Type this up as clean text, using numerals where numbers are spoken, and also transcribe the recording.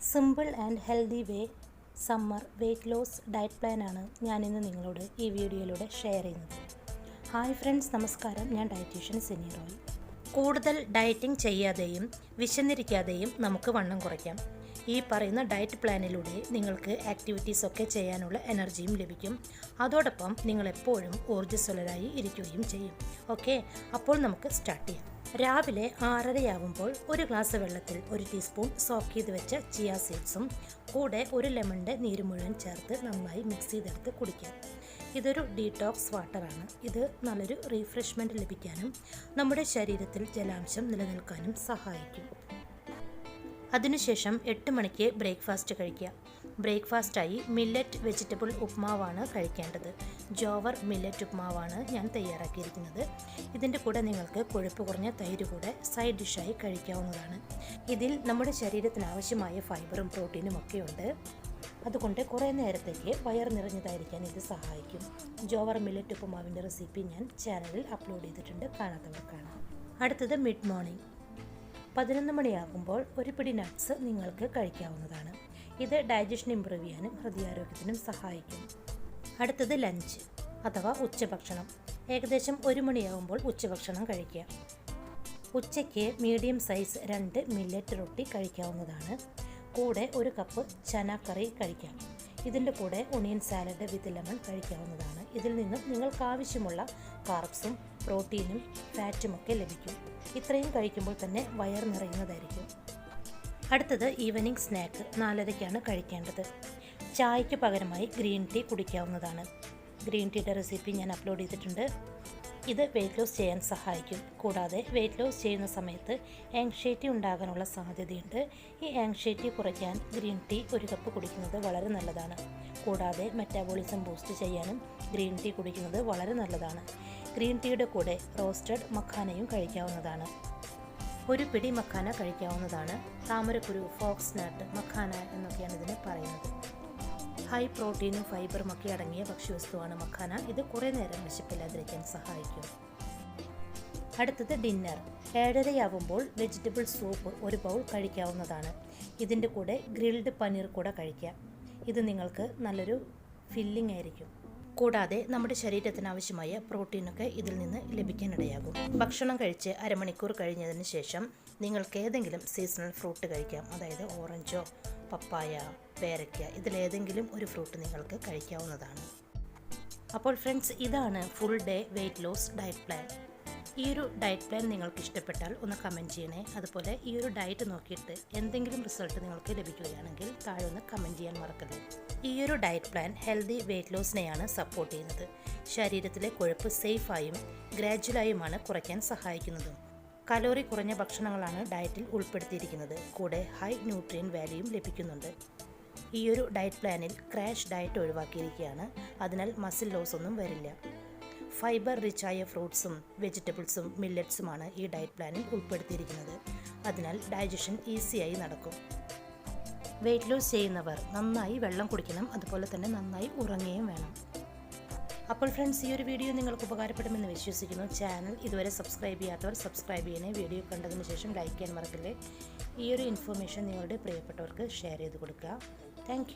Simple and healthy way summer weight loss diet പ്ലാനാണ് ഞാനിന്ന് നിങ്ങളോട് ഈ വീഡിയോയിലൂടെ ഷെയർ ചെയ്യുന്നത്. ഹായ് ഫ്രണ്ട്സ്, നമസ്കാരം. ഞാൻ ഡയറ്റീഷ്യൻ സിനി റോയ്. കൂടുതൽ ഡയറ്റിംഗ് ചെയ്യാതെയും വിശന്നിരിക്കാതെയും നമുക്ക് വണ്ണം കുറയ്ക്കാം. ഈ പറയുന്ന ഡയറ്റ് പ്ലാനിലൂടെ നിങ്ങൾക്ക് ആക്ടിവിറ്റീസൊക്കെ ചെയ്യാനുള്ള എനർജിയും ലഭിക്കും. അതോടൊപ്പം നിങ്ങളെപ്പോഴും ഊർജ്ജസ്വലരായി ഇരിക്കുകയും ചെയ്യും. ഓക്കെ, അപ്പോൾ നമുക്ക് സ്റ്റാർട്ട് ചെയ്യാം. രാവിലെ 6:30 ഒരു ഗ്ലാസ് വെള്ളത്തിൽ 1 ടീസ്പൂൺ സോക്ക് ചെയ്ത് വെച്ച ചിയ സീഡ്സും കൂടെ 1 ലെമണിൻ്റെ നീര് മുഴുവൻ ചേർത്ത് നന്നായി മിക്സ് ചെയ്തെടുത്ത് കുടിക്കാം. ഇതൊരു ഡീടോക്സ് വാട്ടറാണ്. ഇത് നല്ലൊരു റീഫ്രഷ്മെൻറ്റ് ലഭിക്കാനും നമ്മുടെ ശരീരത്തിൽ ജലാംശം നിലനിൽക്കാനും സഹായിക്കും. അതിനുശേഷം 8 മണിക്ക് ബ്രേക്ക്ഫാസ്റ്റ് കഴിക്കുക. ബ്രേക്ക്ഫാസ്റ്റായി മില്ലറ്റ് വെജിറ്റബിൾ ഉപ്മാവാണ് കഴിക്കേണ്ടത്. ജോവർ മില്ലറ്റ് ഉപ്മാവാണ് ഞാൻ തയ്യാറാക്കിയിരിക്കുന്നത്. ഇതിൻ്റെ കൂടെ നിങ്ങൾക്ക് കൊഴുപ്പ് കുറഞ്ഞ തൈര് കൂടെ സൈഡ് ഡിഷായി കഴിക്കാവുന്നതാണ്. ഇതിൽ നമ്മുടെ ശരീരത്തിന് ആവശ്യമായ ഫൈബറും പ്രോട്ടീനും ഒക്കെ ഉണ്ട്. അതുകൊണ്ട് കുറേ നേരത്തേക്ക് വയർ നിറഞ്ഞതായിരിക്കാൻ ഇത് സഹായിക്കും. ജോവർ മില്ലറ്റ് ഉപ്മാവിൻ്റെ റെസിപ്പി ഞാൻ ചാനലിൽ അപ്ലോഡ് ചെയ്തിട്ടുണ്ട്, കാണാത്തവർ കാണാം. അടുത്തത് മിഡ് മോർണിംഗ് 11 മണിയാകുമ്പോൾ ഒരു പിടി നട്ട്സ് നിങ്ങൾക്ക് കഴിക്കാവുന്നതാണ്. ഇത് ഡൈജഷൻ ഇംപ്രൂവ് ചെയ്യാനും ഹൃദയാരോഗ്യത്തിനും സഹായിക്കും. അടുത്തത് ലഞ്ച് അഥവാ ഉച്ചഭക്ഷണം. ഏകദേശം 1 മണിയാകുമ്പോൾ ഉച്ചഭക്ഷണം കഴിക്കുക. ഉച്ചയ്ക്ക് മീഡിയം സൈസ് 2 മില്ലറ്റ് റൊട്ടി കഴിക്കാവുന്നതാണ്. കൂടെ 1 കപ്പ് ചന കറി കഴിക്കാം. ഇതിൻ്റെ കൂടെ ഒണിയൻ സാലഡ് വിത്ത് ലെമൺ കഴിക്കാവുന്നതാണ്. ഇതിൽ നിന്നും നിങ്ങൾക്ക് ആവശ്യമുള്ള കാർബ്സും പ്രോട്ടീനും ഫാറ്റുമൊക്കെ ലഭിക്കും. ഇത്രയും കഴിക്കുമ്പോൾ തന്നെ വയർ നിറയുന്നതായിരിക്കും. അടുത്തത് ഈവനിങ് സ്നാക്ക് 4:30 കഴിക്കേണ്ടത്. ചായയ്ക്ക് പകരമായി ഗ്രീൻ ടീ കുടിക്കാവുന്നതാണ്. ഗ്രീൻ ടീയുടെ റെസിപ്പി ഞാൻ അപ്ലോഡ് ചെയ്തിട്ടുണ്ട്. ഇത് വെയ്റ്റ് ലോസ് ചെയ്യാൻ സഹായിക്കും. കൂടാതെ വെയ്റ്റ് ലോസ് ചെയ്യുന്ന സമയത്ത് ആങ്ഷൈറ്റി ഉണ്ടാകാനുള്ള സാധ്യതയുണ്ട്. ഈ ആങ്ഷൈറ്റി കുറയ്ക്കാൻ ഗ്രീൻ ടീ 1 കപ്പ് കുടിക്കുന്നത് വളരെ നല്ലതാണ്. കൂടാതെ മെറ്റാബോളിസം ബൂസ്റ്റ് ചെയ്യാനും ഗ്രീൻ ടീ കുടിക്കുന്നത് വളരെ നല്ലതാണ്. ഗ്രീൻ ടീയുടെ കൂടെ റോസ്റ്റഡ് മഖാനയും കഴിക്കാവുന്നതാണ്. 1 പിടി മഖാന കഴിക്കാവുന്നതാണ്. താമരക്കുരു, ഫോക്സ് നട്ട്, മഖാന എന്നൊക്കെയാണ് ഇതിനെ പറയുന്നത്. ഹൈ പ്രോട്ടീനും ഫൈബറും ഒക്കെ അടങ്ങിയ ഭക്ഷ്യവസ്തുവാണ് മഖാന. ഇത് കുറേ നേരം വിശപ്പില്ലാതിരിക്കാൻ സഹായിക്കും. അടുത്തത് ഡിന്നർ 7:30 വെജിറ്റബിൾ സൂപ്പ് 1 ബൗൾ കഴിക്കാവുന്നതാണ്. ഇതിൻ്റെ കൂടെ ഗ്രിൽഡ് പനീർ കൂടെ കഴിക്കാം. ഇത് നിങ്ങൾക്ക് നല്ലൊരു ഫില്ലിംഗ് ആയിരിക്കും. കൂടാതെ നമ്മുടെ ശരീരത്തിന് ആവശ്യമായ പ്രോട്ടീനൊക്കെ ഇതിൽ നിന്ന് ലഭിക്കാനിടയാകും. ഭക്ഷണം കഴിച്ച് അരമണിക്കൂർ കഴിഞ്ഞതിന് ശേഷം നിങ്ങൾക്ക് ഏതെങ്കിലും സീസണൽ ഫ്രൂട്ട് കഴിക്കാം. അതായത് ഓറഞ്ചോ പപ്പായ, പേരയ്ക്ക, ഇതിലേതെങ്കിലും ഒരു ഫ്രൂട്ട് നിങ്ങൾക്ക് കഴിക്കാവുന്നതാണ്. അപ്പോൾ ഫ്രണ്ട്സ്, ഇതാണ് full day weight loss diet plan. ഈ ഒരു ഡയറ്റ് പ്ലാൻ നിങ്ങൾക്ക് ഇഷ്ടപ്പെട്ടാൽ ഒന്ന് കമൻറ്റ് ചെയ്യണേ. അതുപോലെ ഈ ഒരു ഡയറ്റ് നോക്കിയിട്ട് എന്തെങ്കിലും റിസൾട്ട് നിങ്ങൾക്ക് ലഭിക്കുകയാണെങ്കിൽ താഴെ ഒന്ന് കമൻറ്റ് ചെയ്യാൻ മറക്കരുത്. ഈ ഒരു ഡയറ്റ് പ്ലാൻ ഹെൽത്തി വെയ്റ്റ് ലോസിനെയാണ് സപ്പോർട്ട് ചെയ്യുന്നത്. ശരീരത്തിലെ കൊഴുപ്പ് സേഫായും ഗ്രാജുവലായുമാണ് കുറയ്ക്കാൻ സഹായിക്കുന്നതും. കലോറി കുറഞ്ഞ ഭക്ഷണങ്ങളാണ് ഡയറ്റിൽ ഉൾപ്പെടുത്തിയിരിക്കുന്നത്. കൂടെ ഹൈ ന്യൂട്രിയൻ വാല്യൂയും ലഭിക്കുന്നുണ്ട്. ഈ ഒരു ഡയറ്റ് പ്ലാനിൽ ക്രാഷ് ഡയറ്റ് ഒഴിവാക്കിയിരിക്കുകയാണ്. അതിനാൽ മസിൽ ലോസ് ഒന്നും വരില്ല. ഫൈബർ റിച്ചായ ഫ്രൂട്ട്സും വെജിറ്റബിൾസും മില്ലറ്റ്സുമാണ് ഈ ഡയറ്റ് പ്ലാനിൽ ഉൾപ്പെടുത്തിയിരിക്കുന്നത്. അതിനാൽ ഡൈജഷൻ ഈസിയായി നടക്കും. വെയ്റ്റ് ലോസ് ചെയ്യുന്നവർ നന്നായി വെള്ളം കുടിക്കണം. അതുപോലെ തന്നെ നന്നായി ഉറങ്ങുകയും വേണം. അപ്പോൾ ഫ്രണ്ട്സ്, ഈ ഒരു വീഡിയോ നിങ്ങൾക്ക് ഉപകാരപ്പെടുമെന്ന് വിശ്വസിക്കുന്നു. ചാനൽ ഇതുവരെ സബ്സ്ക്രൈബ് ചെയ്യാത്തവർ സബ്സ്ക്രൈബ് ചെയ്യണേ. വീഡിയോ കണ്ടതിന് ശേഷം ലൈക്ക് ചെയ്യാൻ മറക്കല്ലേ. ഈ ഒരു ഇൻഫർമേഷൻ നിങ്ങളുടെ പ്രിയപ്പെട്ടവർക്ക് ഷെയർ ചെയ്ത് കൊടുക്കുക. താങ്ക്